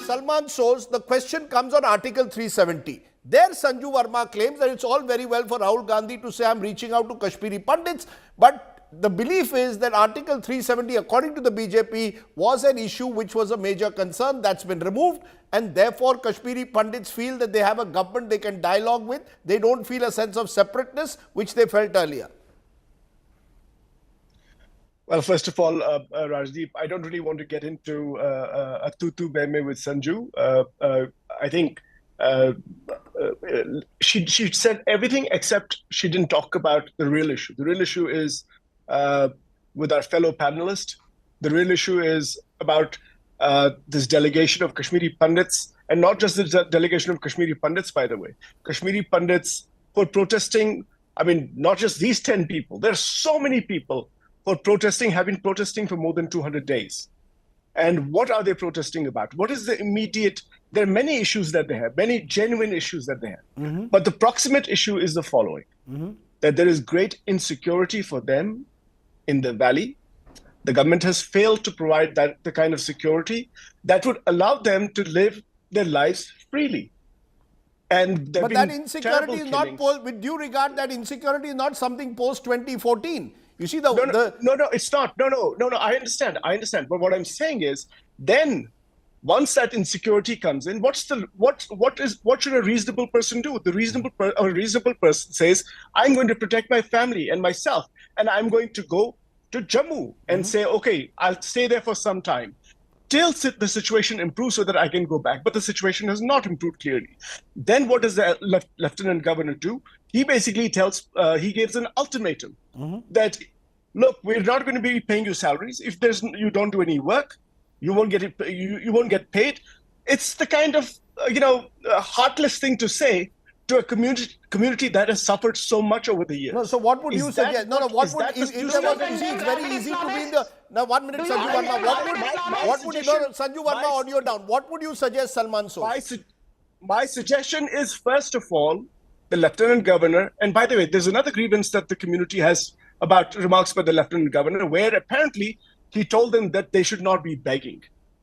Salman shows the question comes on Article 370. There Sanju Verma claims that it's all very well for Rahul Gandhi to say I'm reaching out to Kashmiri Pandits, but the belief is that Article 370, according to the BJP, was an issue which was a major concern. That's been removed, and therefore Kashmiri Pandits feel that they have a government they can dialogue with. They don't feel a sense of separateness, which they felt earlier. Well, first of all, Rajdeep, I don't really want to get into a tutu meme with Sanju. I think she said everything except she didn't talk about the real issue. The real issue is with our fellow panelist. The real issue is about this delegation of Kashmiri Pandits, and not just the delegation of Kashmiri Pandits, by the way. Kashmiri Pandits who are protesting, I mean, not just these 10 people. There are so many people who are protesting, have been protesting for more than 200 days. And what are they protesting about? What is the immediate? There are many issues that they have, many genuine issues that they have. But the proximate issue is the following, that there is great insecurity for them in the valley. The government has failed to provide the kind of security that would allow them to live their lives freely. And but that insecurity is not, with due regard, that insecurity is not something post 2014. You see no, it's not. No. I understand. But what I'm saying is, then once that insecurity comes in, what should a reasonable person do? The reasonable person says, I'm going to protect my family and myself, and I'm going to go to Jammu and say, okay, I'll stay there for some time till the situation improves so that I can go back. But the situation has not improved clearly. Then what does the Lieutenant Governor do? He basically he gives an ultimatum that, look, we're not going to be paying you salaries. If you don't do any work, you won't get it. You won't get paid. It's the kind of heartless thing to say to a community that has suffered so much over the years. No, so what would you suggest? It's very easy to be in the. Now, 1 minute, Sanju Verma. What would you Sanju Verma, audio down? What would you suggest, Salman Soos? My suggestion is, first of all, the Lieutenant Governor, and by the way, there's another grievance that the community has about remarks by the Lieutenant Governor, where apparently he told them that they should not be begging.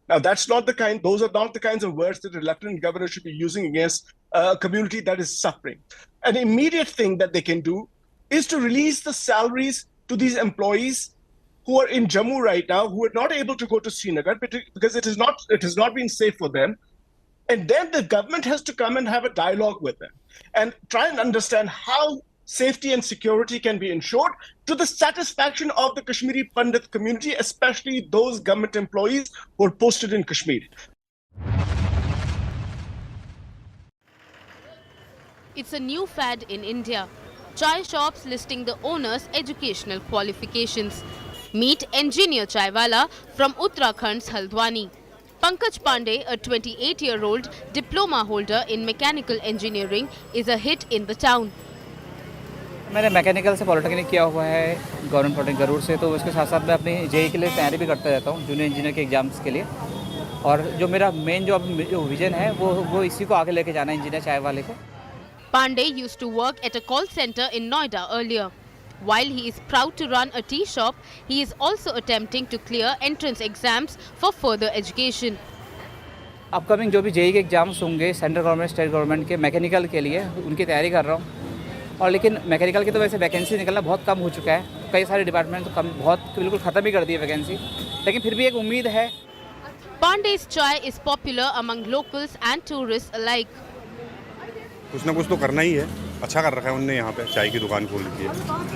Now, those are not the kinds of words that the Lieutenant Governor should be using against a community that is suffering. An immediate thing that they can do is to release the salaries to these employees who are in Jammu right now, who are not able to go to Srinagar because it has not been safe for them. And then the government has to come and have a dialogue with them and try and understand how safety and security can be ensured to the satisfaction of the Kashmiri Pandit community, especially those government employees who are posted in Kashmir. It's a new fad in India. Chai shops listing the owner's educational qualifications. Meet engineer chaiwala from Uttarakhand's Haldwani. Pankaj Pandey, a 28-year-old diploma holder in mechanical engineering, is a hit in the town. मैंने mechanical से polytechnic किया हुआ है government polytechnic गरूर से, तो उसके साथ साथ मैं अपनी जेई के लिए तैयारी भी करता रहता हूँ, जूनियर इंजीनियर के एग्जाम्स के लिए। और जो मेरा मेन जो विजन है वो इसी को आगे लेके जाना है, इंजीनियर चाय वाले को। Pandey used to work at a call center in Noida earlier. While he is proud to run a tea shop, he is also attempting to clear entrance exams for further education. Upcoming जो भी JEE के exams होंगे central government state government के mechanical के लिए, उनकी तैयारी कर रहा हूँ। और लेकिन मैकेनिकल की तो वैसे वैकेंसी निकलना बहुत कम हो चुका है, कई सारे डिपार्टमेंट तो बिल्कुल ख़त्म ही कर दी है वैकेंसी, लेकिन फिर भी एक उम्मीद है Pandey's chai is popular among locals and tourists alike. कुछ ना कुछ तो करना ही है. अच्छा कर रखा है उनने यहाँ पे चाय की दुकान खोल दी है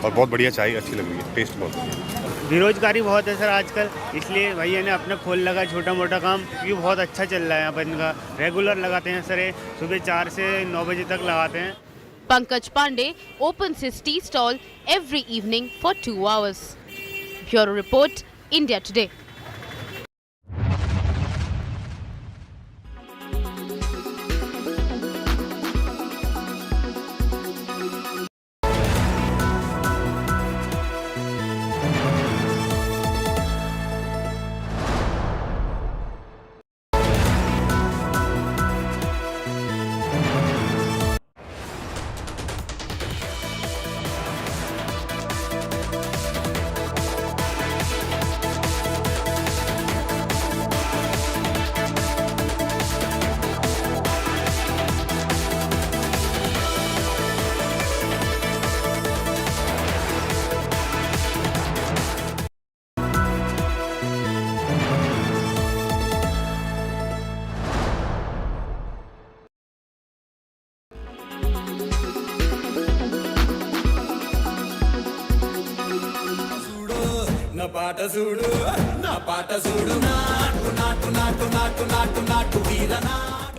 और बहुत बढ़िया चाय अच्छी लग रही है. टेस्ट बहुत है. बेरोजगारी बहुत है सर आजकल, इसलिए भैया ने अपना खोल लगा छोटा मोटा काम, क्योंकि बहुत अच्छा चल रहा है यहाँ पर इनका. रेगुलर लगाते हैं सर, सुबह 4 से 9 बजे तक लगाते हैं. Pankaj Pandey opens his tea stall every evening for 2 hours. Bureau Report, India Today.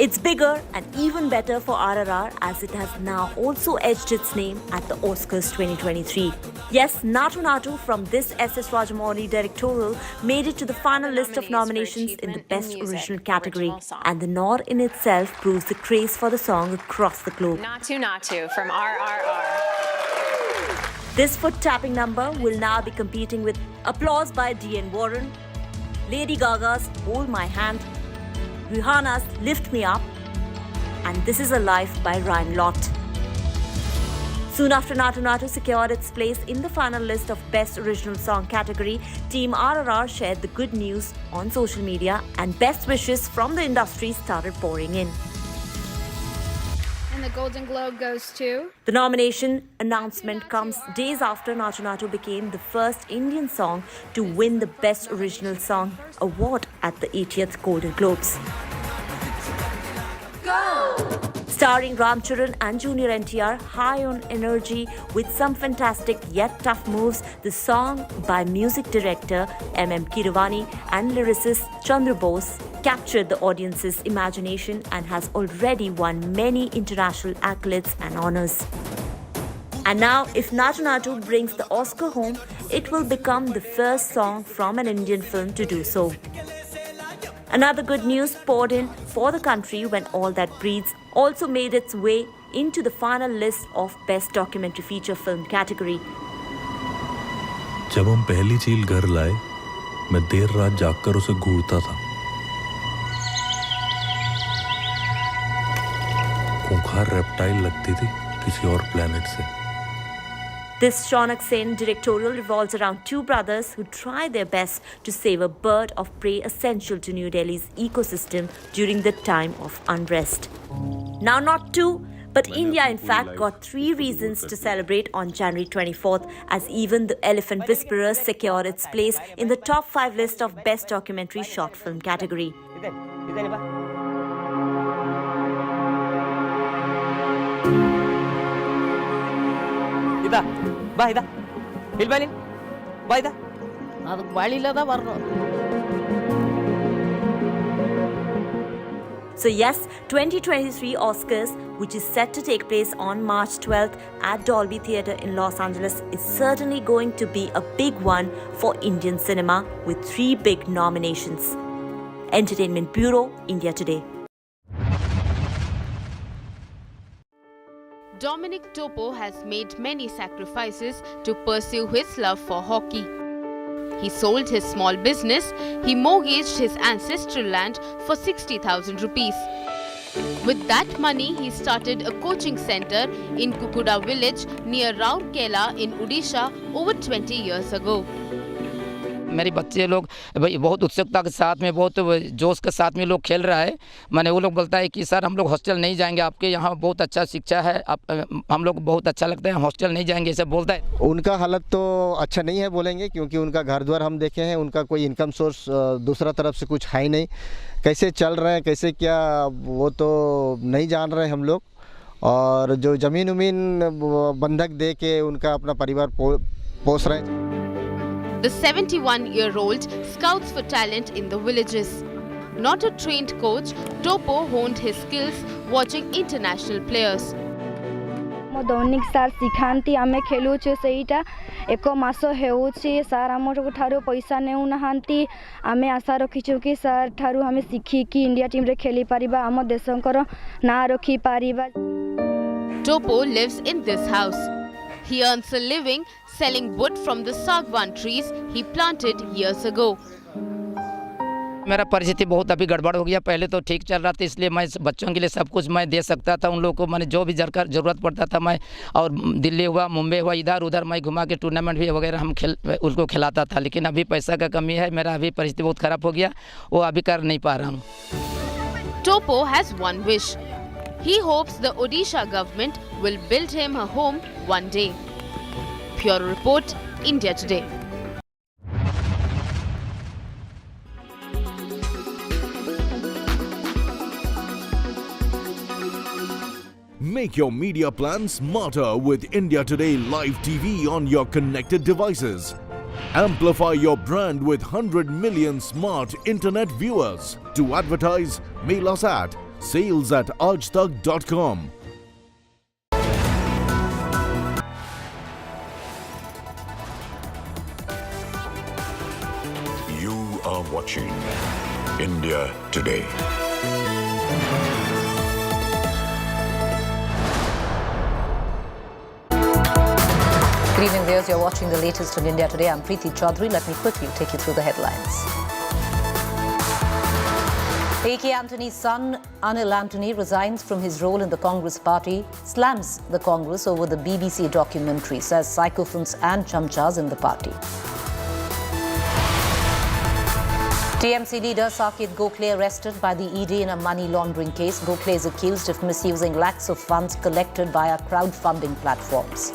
It's bigger and even better for RRR as it has now also edged its name at the Oscars 2023. Yes, Natu Natu from this S.S. Rajamouli directorial made it to the final list of nominations in the Best Original category, and the nod in itself proves the craze for the song across the globe. Natu Natu from RRR. This foot-tapping number will now be competing with applause by D.N. Warren, Lady Gaga's Hold My Hand, Rihanna's Lift Me Up, and This Is a Life by Ryan Lott. Soon after Natu Natu secured its place in the final list of Best Original Song category, Team RRR shared the good news on social media and best wishes from the industry started pouring in. And the Golden Globe goes to... The nomination announcement comes days after Natu Natu became the first Indian song to win the Best Original Song award at the 80th Golden Globes. Go! Starring Ram Charan and Junior NTR, high on energy with some fantastic yet tough moves, the song by music director M.M. Keeravani and lyricist Chandra Bose captured the audience's imagination and has already won many international accolades and honors. And now, if Natu Natu brings the Oscar home, it will become the first song from an Indian film to do so. Another good news poured in for the country when All That Breathes also made its way into the final list of Best Documentary Feature Film category. जब हम पहली चील घर लाए, मैं देर रात जागकर उसे घूरता था. खूंखार रेप्टाइल लगती थी किसी और प्लेनेट से. This Shaunak Sen directorial revolves around two brothers who try their best to save a bird of prey essential to New Delhi's ecosystem during the time of unrest. Now not two, but India in fact got 3 reasons to celebrate on January 24th, as even The Elephant Whisperer secured its place in the top 5 list of Best Documentary Short Film category. So yes, 2023 Oscars, which is set to take place on March 12th at Dolby Theatre in Los Angeles, is certainly going to be a big one for Indian cinema with 3 big nominations. Entertainment Bureau, India Today. Dominic Topo has made many sacrifices to pursue his love for hockey. He sold his small business, he mortgaged his ancestral land for 60,000 rupees. With that money, he started a coaching center in Kukuda village near Rourkela in Odisha over 20 years ago. मेरे बच्चे लोग बहुत उत्सुकता के साथ में, बहुत जोश के साथ में लोग खेल रहा है। मैंने वो लोग बोलता है कि सर हम लोग हॉस्टल नहीं जाएंगे, आपके यहाँ बहुत अच्छा शिक्षा है, हम लोग बहुत अच्छा लगता है, हॉस्टल नहीं जाएंगे, ऐसे बोलता है। उनका हालत तो अच्छा नहीं है बोलेंगे, क्योंकि उनका घर द्वार हम देखे हैं, उनका कोई इनकम सोर्स दूसरा तरफ से कुछ है ही नहीं। कैसे चल रहे हैं, कैसे क्या, वो तो नहीं जान रहे हम लोग। और जो ज़मीन उमीन बंधक दे के उनका अपना परिवार पोस रहे हैं। The 71-year-old scouts for talent in the villages. Not a trained coach, Topo honed his skills watching international players. ମୋ ଦୈନିକ ସାର୍ ଶିଖାନ୍ତି, ଆମେ ଖେଳୁଛୁ ସେଇଟା 1 ମାସ ହେଉଛି। ସାର୍ ଆମ ଠାରୁ ପଇସା ନେଉନାହାନ୍ତି। ଆମେ ଆଶା ରଖିଛୁ କି ସାର୍ ଠାରୁ ଆମେ ଶିଖିକି ଇଣ୍ଡିଆ ଟିମ୍ରେ ଖେଳିପାରିବା, ଆମ ଦେଶଙ୍କର ନାଁ ରଖିପାରିବା। Topo lives in this house. He earns a living selling wood from the sagwan trees he planted years ago. मेरा परिस्थिति बहुत अभी गड़बड़ हो गया। पहले तो ठीक चल रहा था, इसलिए मैं बच्चों के लिए सब कुछ मैं दे सकता था। उन लोगों को मैंने जो भी ज़रूरत पड़ता था मैं, और दिल्ली हुआ, मुंबई हुआ, इधर उधर मैं घुमा के टूर्नामेंट भी वगैरह हम उनको खिलाता था। लेकिन अभी पैसा का कमी है, मेरा अभी परिस्थिति बहुत ख़राब हो गया, वो अभी कर नहीं पा रहा हूँ। Topo has one wish. He hopes the Odisha government will build him a home one day. Bureau Report, India Today. Make your media plan smarter with India Today Live TV on your connected devices. Amplify your brand with 100 million smart internet viewers. To advertise, mail us at sales@aajtak.com. You are watching India Today. Good evening, viewers. You're watching the latest on India Today. I'm Preeti Chaudhary. Let me quickly take you through the headlines. A.K. Antony's son, Anil Antony, resigns from his role in the Congress party, slams the Congress over the BBC documentary, says sycophants and chamchas in the party. TMC leader Sakit Gokhale arrested by the ED in a money laundering case. Gokhale is accused of misusing lakhs of funds collected via crowdfunding platforms.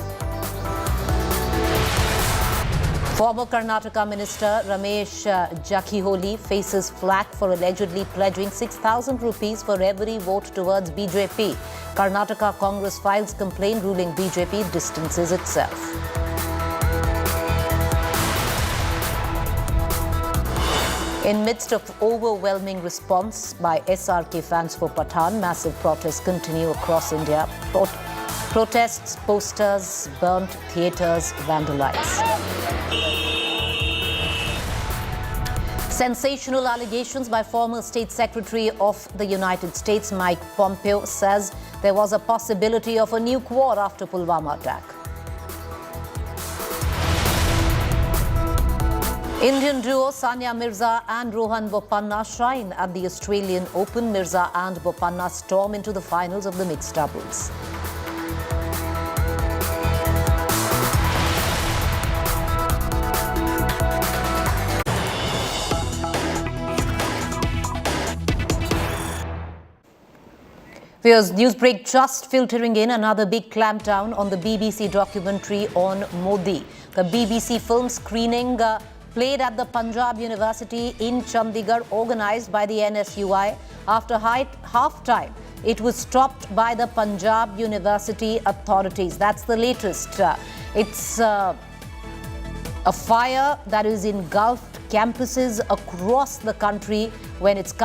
Former Karnataka Minister Ramesh Jakhiholi faces flak for allegedly pledging 6,000 rupees for every vote towards BJP. Karnataka Congress files complaint ruling BJP distances itself. In midst of overwhelming response by SRK fans for Pathan, massive protests continue across India. Protests, posters, burnt, theatres vandalized. Sensational allegations by former State Secretary of the United States Mike Pompeo says there was a possibility of a nuke war after Pulwama attack. Indian duo Sania Mirza and Rohan Bopanna shine at the Australian Open. Mirza and Bopanna storm into the finals of the mixed doubles. Viewers, news break just filtering in. Another big clampdown on the BBC documentary on Modi. The BBC film screening played at the Punjab University in Chandigarh, organized by the NSUI. After half-time, it was stopped by the Punjab University authorities. That's the latest. It's a fire that has engulfed campuses across the country when it's come